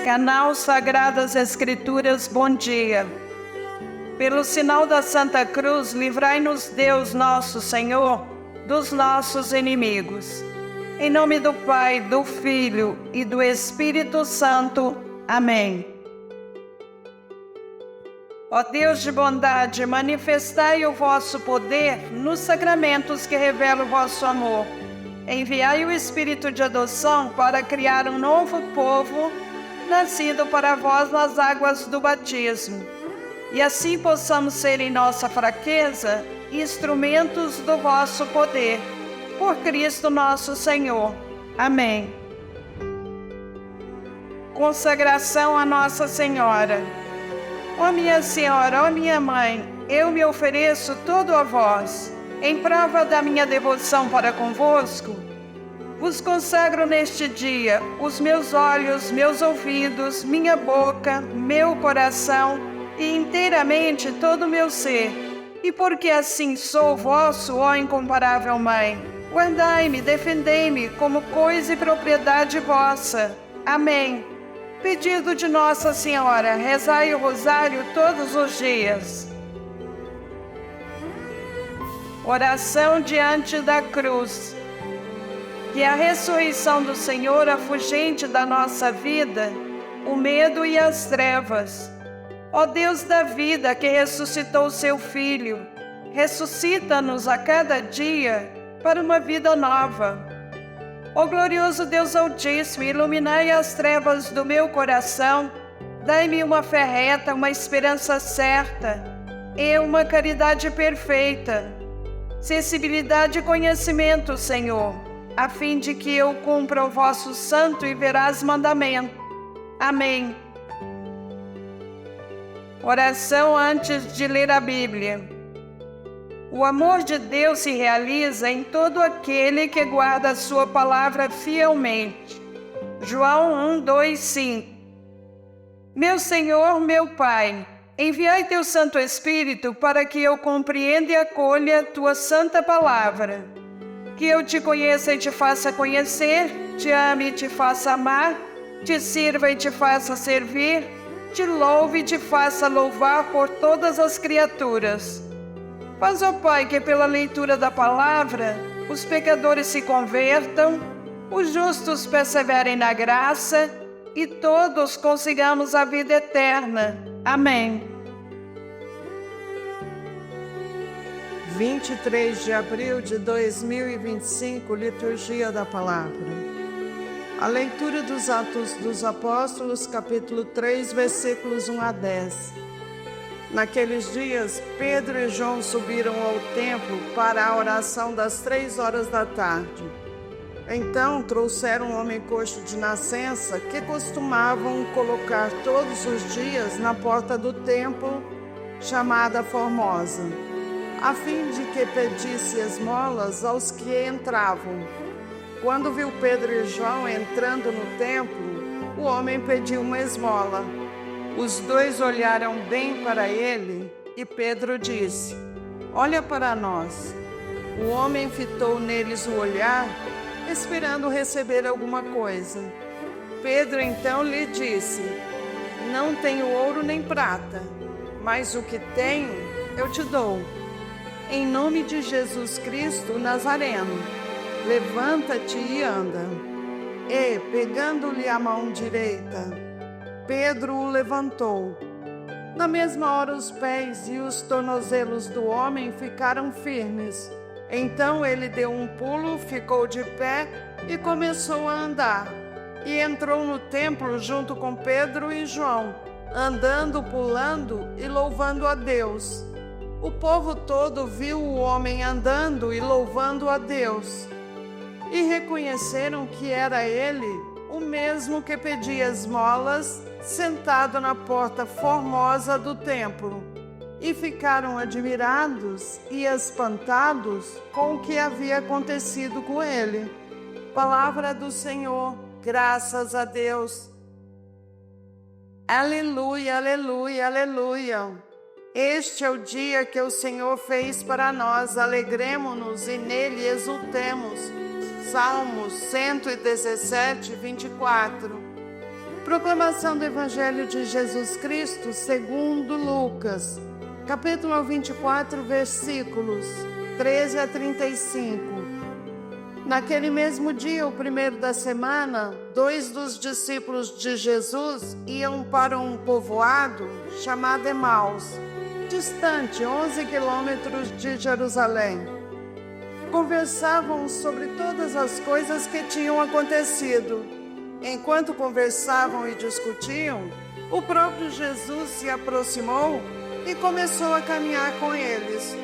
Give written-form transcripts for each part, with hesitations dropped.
Canal Sagradas Escrituras, bom dia. Pelo sinal da Santa Cruz, livrai-nos Deus nosso Senhor dos nossos inimigos. Em nome do Pai, do Filho e do Espírito Santo. Amém. Ó Deus de bondade, manifestai o vosso poder nos sacramentos que revelam o vosso amor. Enviai o Espírito de adoção para criar um novo povo, nascido para vós nas águas do batismo. E assim possamos ser em nossa fraqueza instrumentos do vosso poder. Por Cristo nosso Senhor. Amém. Consagração a Nossa Senhora. Ó minha Senhora, ó minha Mãe, eu me ofereço todo a vós, em prova da minha devoção para convosco. Vos consagro neste dia os meus olhos, meus ouvidos, minha boca, meu coração e inteiramente todo o meu ser. E porque assim sou vosso, ó incomparável Mãe, guardai-me, defendei-me como coisa e propriedade vossa. Amém. Pedido de Nossa Senhora, rezai o rosário todos os dias. Oração diante da cruz. Que a ressurreição do Senhor afugente da nossa vida o medo e as trevas. Ó Deus da vida, que ressuscitou seu Filho, ressuscita-nos a cada dia para uma vida nova. Ó glorioso Deus Altíssimo, iluminai as trevas do meu coração, dai-me uma fé reta, uma esperança certa e uma caridade perfeita, sensibilidade e conhecimento, Senhor, a fim de que eu cumpra o vosso santo e veraz mandamento. Amém. Oração antes de ler a Bíblia. O amor de Deus se realiza em todo aquele que guarda a sua palavra fielmente. João 1, 2, 5. Meu Senhor, meu Pai, enviai teu Santo Espírito para que eu compreenda e acolha tua santa palavra. Que eu te conheça e te faça conhecer, te ame e te faça amar, te sirva e te faça servir, te louve e te faça louvar por todas as criaturas. Faz, ó Pai, que pela leitura da palavra os pecadores se convertam, os justos perseverem na graça e todos consigamos a vida eterna. Amém. 23 de abril de 2025, Liturgia da Palavra. A leitura dos Atos dos Apóstolos, capítulo 3, versículos 1 a 10. Naqueles dias, Pedro e João subiram ao templo para a oração das 3 da tarde. Então trouxeram um homem coxo de nascença que costumavam colocar todos os dias na porta do templo, chamada Formosa, a fim de que pedisse esmolas aos que entravam. Quando viu Pedro e João entrando no templo, o homem pediu uma esmola. Os dois olharam bem para ele e Pedro disse: olha para nós. O homem fitou neles o olhar, esperando receber alguma coisa. Pedro então lhe disse: não tenho ouro nem prata, mas o que tenho eu te dou. Em nome de Jesus Cristo Nazareno, levanta-te e anda. E, pegando-lhe a mão direita, Pedro o levantou. Na mesma hora os pés e os tornozelos do homem ficaram firmes. Então ele deu um pulo, ficou de pé e começou a andar. E entrou no templo junto com Pedro e João, andando, pulando e louvando a Deus. O povo todo viu o homem andando e louvando a Deus. E reconheceram que era ele o mesmo que pedia esmolas, sentado na porta formosa do templo, e ficaram admirados e espantados com o que havia acontecido com ele. Palavra do Senhor, graças a Deus. Aleluia, aleluia, aleluia. Este é o dia que o Senhor fez para nós, alegremo-nos e nele exultemos. Salmos 117, 24. Proclamação do Evangelho de Jesus Cristo segundo Lucas, capítulo 24, versículos 13 a 35. Naquele mesmo dia, o primeiro da semana, 2 dos discípulos de Jesus iam para um povoado chamado Emaús, distante 11 quilômetros de Jerusalém. Conversavam sobre todas as coisas que tinham acontecido. Enquanto conversavam e discutiam, o próprio Jesus se aproximou e começou a caminhar com eles.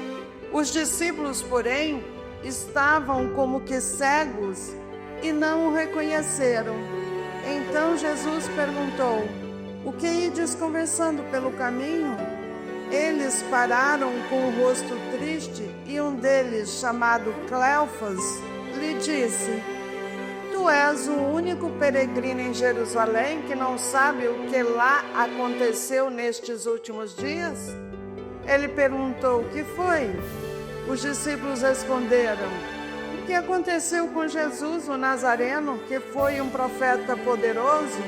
Os discípulos, porém, estavam como que cegos e não o reconheceram. Então Jesus perguntou: "O que ides conversando pelo caminho?" Eles pararam com o rosto triste e um deles, chamado Cleofas, lhe disse: "Tu és o único peregrino em Jerusalém que não sabe o que lá aconteceu nestes últimos dias?" Ele perguntou: "O que foi?" Os discípulos responderam: "O que aconteceu com Jesus, o Nazareno, que foi um profeta poderoso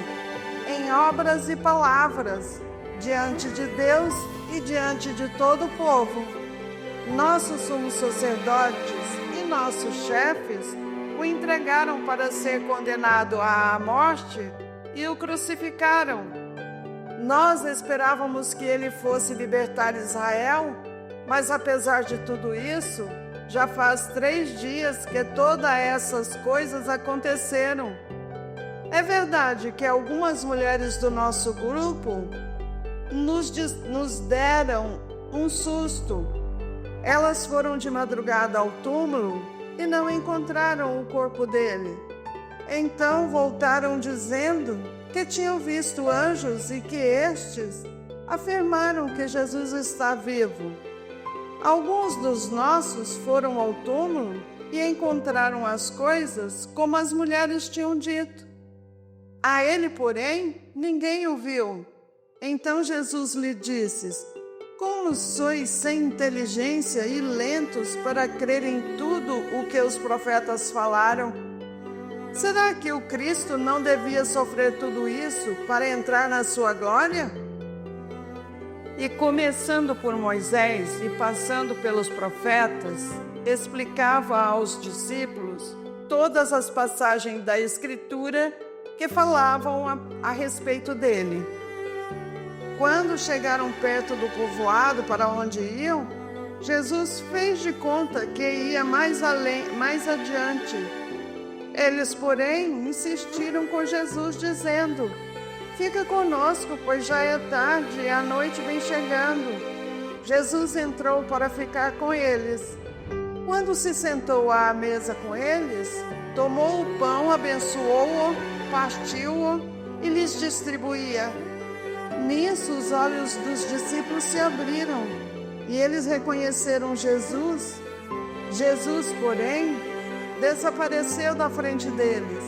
em obras e palavras, diante de Deus e diante de todo o povo. Nossos sumos sacerdotes e nossos chefes o entregaram para ser condenado à morte e o crucificaram. Nós esperávamos que ele fosse libertar Israel, mas apesar de tudo isso, já faz 3 dias que todas essas coisas aconteceram. É verdade que algumas mulheres do nosso grupo nos deram um susto. Elas foram de madrugada ao túmulo e não encontraram o corpo dele. Então voltaram dizendo que tinham visto anjos e que estes afirmaram que Jesus está vivo. Alguns dos nossos foram ao túmulo e encontraram as coisas como as mulheres tinham dito. A ele, porém, ninguém o viu." Então Jesus lhe disse: "Como sois sem inteligência e lentos para crer em tudo o que os profetas falaram? Será que o Cristo não devia sofrer tudo isso para entrar na sua glória?" E começando por Moisés e passando pelos profetas, explicava aos discípulos todas as passagens da Escritura que falavam a respeito dele. Quando chegaram perto do povoado para onde iam, Jesus fez de conta que ia mais adiante. Eles, porém, insistiram com Jesus, dizendo: "Fica conosco, pois já é tarde e a noite vem chegando." Jesus entrou para ficar com eles. Quando se sentou à mesa com eles, tomou o pão, abençoou-o, partiu-o e lhes distribuía. Nisso os olhos dos discípulos se abriram e eles reconheceram Jesus. Jesus, porém, desapareceu da frente deles.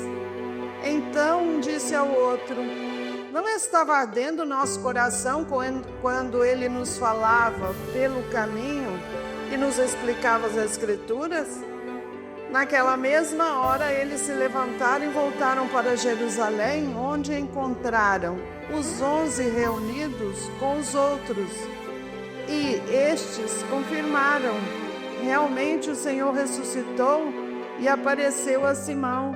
Então um disse ao outro: "Não estava ardendo nosso coração quando ele nos falava pelo caminho e nos explicava as Escrituras?" Naquela mesma hora eles se levantaram e voltaram para Jerusalém, onde encontraram os 11 reunidos com os outros. E estes confirmaram: realmente o Senhor ressuscitou e apareceu a Simão.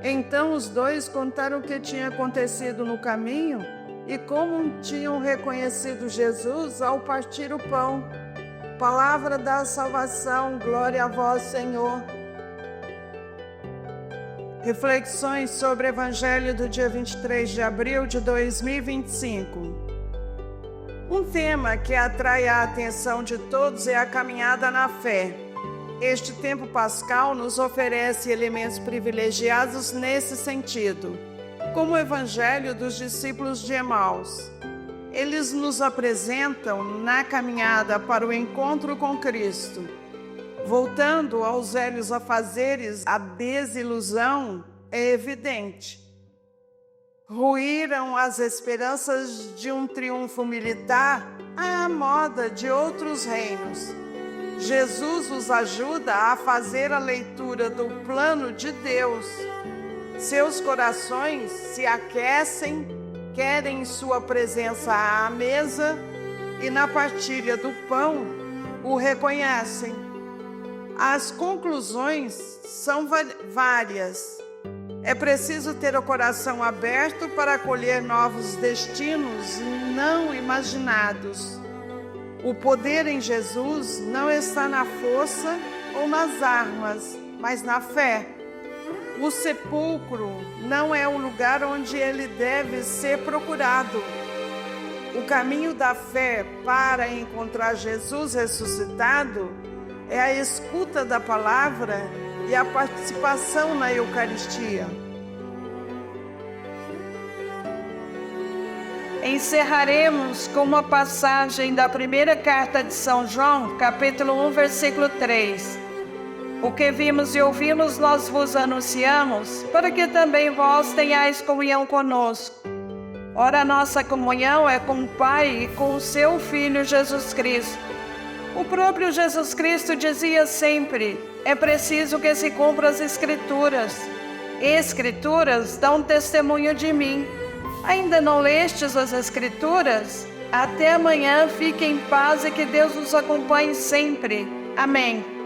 Então os dois contaram o que tinha acontecido no caminho e como tinham reconhecido Jesus ao partir o pão. Palavra da salvação, glória a vós, Senhor. Reflexões sobre o Evangelho do dia 23 de abril de 2025. Um tema que atrai a atenção de todos é a caminhada na fé. Este tempo pascal nos oferece elementos privilegiados nesse sentido, como o Evangelho dos discípulos de Emaús. Eles nos apresentam na caminhada para o encontro com Cristo. Voltando aos velhos afazeres, a desilusão é evidente. Ruíram as esperanças de um triunfo militar à moda de outros reinos. Jesus os ajuda a fazer a leitura do plano de Deus. Seus corações se aquecem querem sua presença à mesa e na partilha do pão o reconhecem. As conclusões são várias. É preciso ter o coração aberto para acolher novos destinos não imaginados. O poder em Jesus não está na força ou nas armas, mas na fé. O sepulcro não é o lugar onde ele deve ser procurado. O caminho da fé para encontrar Jesus ressuscitado é a escuta da palavra e a participação na Eucaristia. Encerraremos com uma passagem da primeira carta de São João, capítulo 1, versículo 3. O que vimos e ouvimos nós vos anunciamos, para que também vós tenhais comunhão conosco. Ora, a nossa comunhão é com o Pai e com o seu Filho Jesus Cristo. O próprio Jesus Cristo dizia sempre: é preciso que se cumpram as Escrituras. Escrituras dão testemunho de mim. Ainda não lestes as Escrituras? Até amanhã, fiquem em paz e que Deus nos acompanhe sempre. Amém.